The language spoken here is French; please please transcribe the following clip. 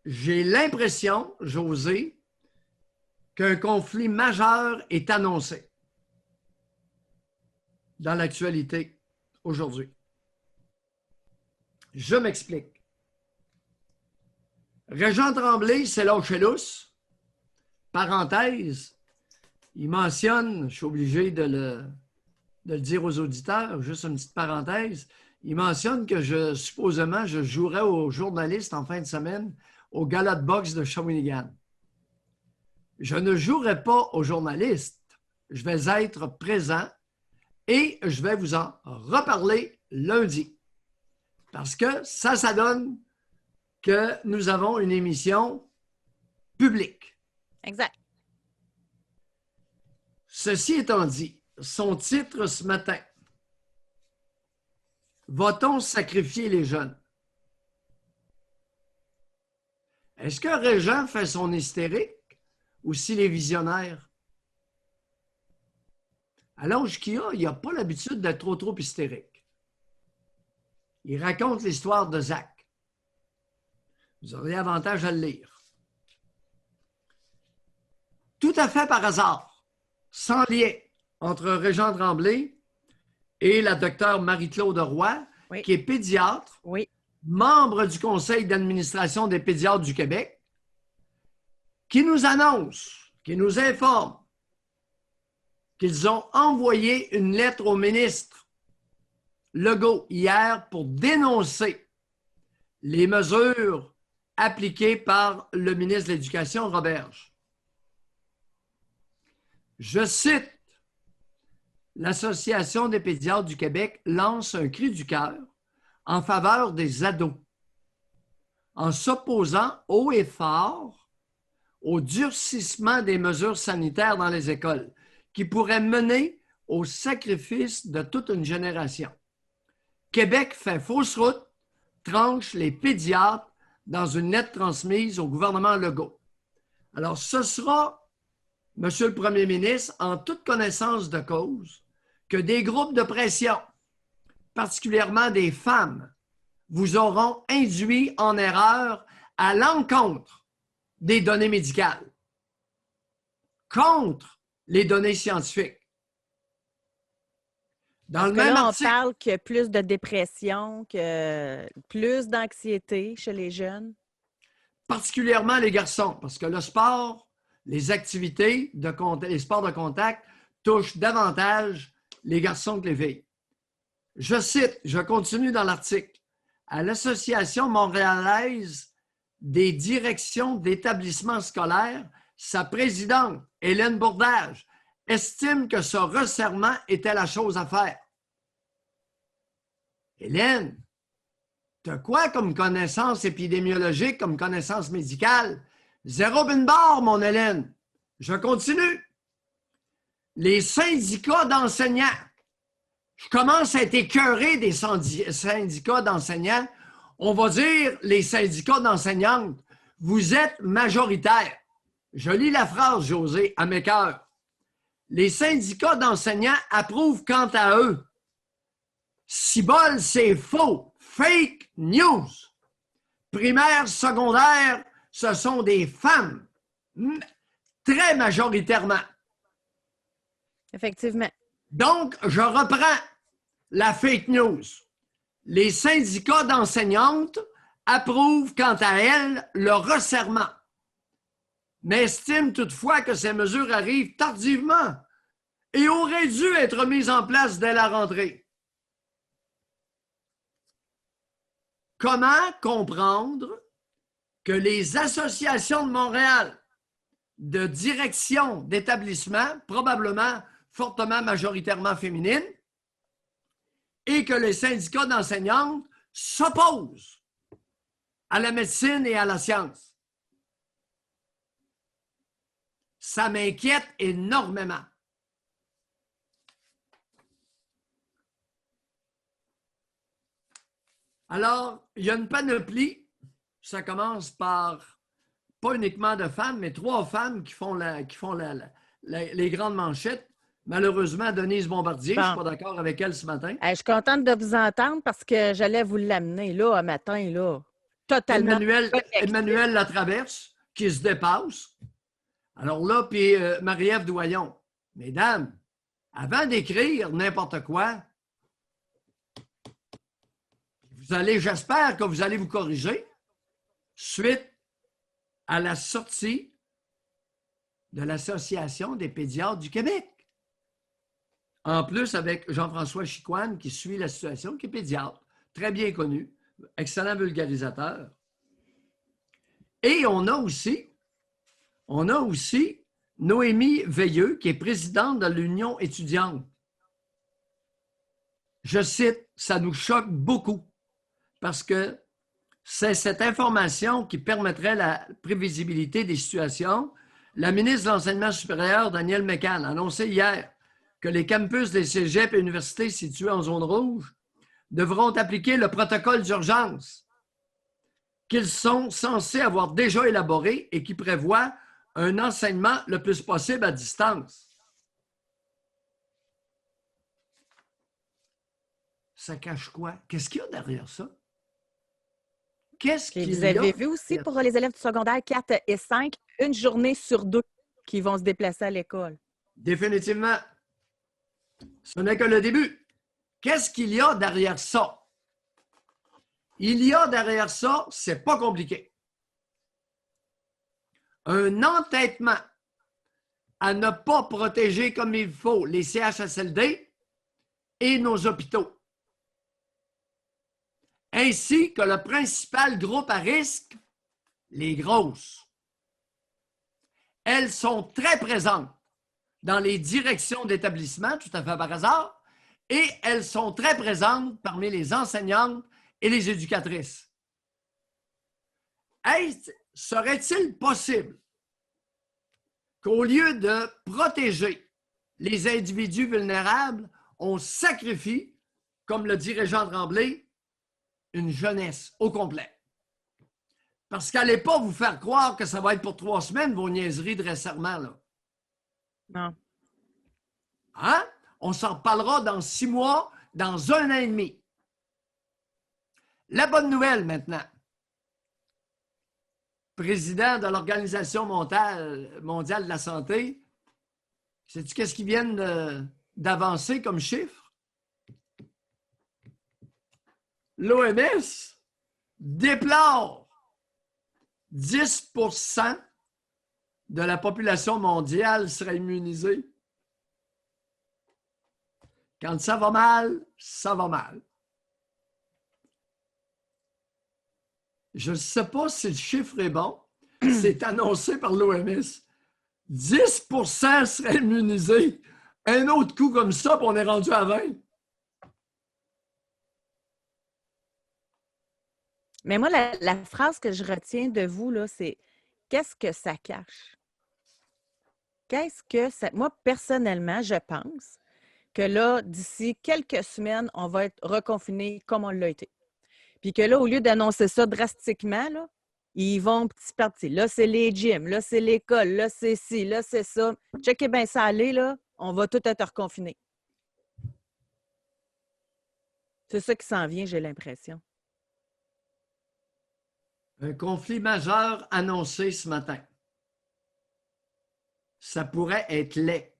j'ai l'impression, José, qu'un conflit majeur est annoncé dans l'actualité aujourd'hui. Je m'explique. Régent Tremblay, c'est lâché lousse. Parenthèse, il mentionne, je suis obligé de le dire aux auditeurs, juste une petite parenthèse, il mentionne que supposément, je jouerais aux journalistes en fin de semaine au gala de boxe de Shawinigan. Je ne jouerai pas aux journalistes. Je vais être présent et je vais vous en reparler lundi. Parce que ça donne que nous avons une émission publique. Exact. Ceci étant dit, son titre ce matin, va-t-on sacrifier les jeunes? Est-ce que Régent fait son hystérique ou s'il est visionnaire? À l'âge qu'il a, il n'a pas l'habitude d'être trop hystérique. Il raconte l'histoire de Zach. Vous auriez avantage à le lire. Tout à fait par hasard, sans lien entre Régent Tremblay et la docteure Marie-Claude Roy, oui, qui est pédiatre, oui, membre du Conseil d'administration des pédiatres du Québec, qui nous annonce, qui nous informe qu'ils ont envoyé une lettre au ministre Legault hier pour dénoncer les mesures appliquées par le ministre de l'Éducation, Roberge. Je cite, l'Association des pédiatres du Québec lance un cri du cœur en faveur des ados, en s'opposant haut et fort au durcissement des mesures sanitaires dans les écoles, qui pourrait mener au sacrifice de toute une génération. Québec fait fausse route, tranche les pédiatres dans une lettre transmise au gouvernement Legault. Alors, ce sera, Monsieur le Premier ministre, en toute connaissance de cause, que des groupes de pression, particulièrement des femmes, vous auront induit en erreur à l'encontre des données médicales, contre les données scientifiques. Dans le même article, on parle que plus de dépression, que plus d'anxiété chez les jeunes. Particulièrement les garçons, parce que le sport, les activités, les sports de contact touchent davantage les garçons que les filles. Je cite, je continue dans l'article, à l'Association montréalaise des directions d'établissements scolaires, sa présidente, Hélène Bourdage, estime que ce resserrement était la chose à faire. Hélène, tu as quoi comme connaissance épidémiologique, comme connaissance médicale? Zéro bin barre, mon Hélène. Je continue. Les syndicats d'enseignants. Je commence à être écœuré des syndicats d'enseignants. On va dire les syndicats d'enseignantes. Vous êtes majoritaires. Je lis la phrase, José, à mes cœurs. Les syndicats d'enseignants approuvent quant à eux. Cibole, c'est faux. Fake news. Primaire, secondaire, ce sont des femmes. Très majoritairement. Effectivement. Donc, je reprends la fake news. Les syndicats d'enseignantes approuvent quant à elles le resserrement, mais estiment toutefois que ces mesures arrivent tardivement et auraient dû être mises en place dès la rentrée. Comment comprendre que les associations de Montréal de direction d'établissement, probablement fortement majoritairement féminines, et que les syndicats d'enseignantes s'opposent à la médecine et à la science? Ça m'inquiète énormément. Alors, il y a une panoplie. Ça commence par, pas uniquement de femmes, mais 3 femmes qui font les grandes manchettes. Malheureusement, Denise Bombardier, je ne suis pas d'accord avec elle ce matin. Je suis contente de vous entendre parce que j'allais vous l'amener là, un matin, là. totalement Emmanuel Latraverse, qui se dépasse. Alors là, puis Marie-Ève Doyon. Mesdames, avant d'écrire n'importe quoi, j'espère que vous allez vous corriger suite à la sortie de l'Association des pédiatres du Québec. En plus, avec Jean-François Chicoine, qui suit la situation, qui est pédiatre, très bien connu, excellent vulgarisateur. Et on a aussi Noémie Veilleux, qui est présidente de l'Union étudiante. Je cite, ça nous choque beaucoup parce que c'est cette information qui permettrait la prévisibilité des situations. La ministre de l'Enseignement supérieur, Danielle Mécan, a annoncé hier que les campus des cégeps et universités situés en zone rouge devront appliquer le protocole d'urgence qu'ils sont censés avoir déjà élaboré et qui prévoit un enseignement le plus possible à distance. Ça cache quoi? Qu'est-ce qu'il y a derrière ça? Qu'est-ce qu'il y a? Vous avez vu aussi pour les élèves du secondaire 4 et 5, une journée sur 2 qui vont se déplacer à l'école. Définitivement. Ce n'est que le début. Qu'est-ce qu'il y a derrière ça? Il y a derrière ça, c'est pas compliqué. Un entêtement à ne pas protéger comme il faut les CHSLD et nos hôpitaux, ainsi que le principal groupe à risque, les grosses. Elles sont très présentes dans les directions d'établissement, tout à fait par hasard, et elles sont très présentes parmi les enseignantes et les éducatrices. Serait-il possible qu'au lieu de protéger les individus vulnérables, on sacrifie, comme le dirait Jean Tremblay, une jeunesse au complet? Parce qu'allez pas vous faire croire que ça va être pour 3 semaines, vos niaiseries de resserrement, là. Non. Hein? On s'en reparlera dans 6 mois, dans 1 an et demi. La bonne nouvelle maintenant. Président de l'Organisation mondiale de la santé, sais-tu qu'est-ce qu'ils viennent d'avancer comme chiffre? L'OMS déplore 10% de la population mondiale serait immunisée. Quand ça va mal, ça va mal. Je ne sais pas si le chiffre est bon. C'est annoncé par l'OMS. 10% seraient immunisés. Un autre coup comme ça, puis on est rendu à 20. Mais moi, la phrase que je retiens de vous, là, c'est « Qu'est-ce que ça cache? » Qu'est-ce que ça... Moi, personnellement, je pense que là, d'ici quelques semaines, on va être reconfiné comme on l'a été. Puis que là, au lieu d'annoncer ça drastiquement, là, ils vont petit par petit. Là, c'est les gyms, là, c'est l'école, là, c'est ci, là, c'est ça. Checkez bien ça aller, là, on va tout être reconfiné. C'est ça qui s'en vient, j'ai l'impression. Un conflit majeur annoncé ce matin. Ça pourrait être laid.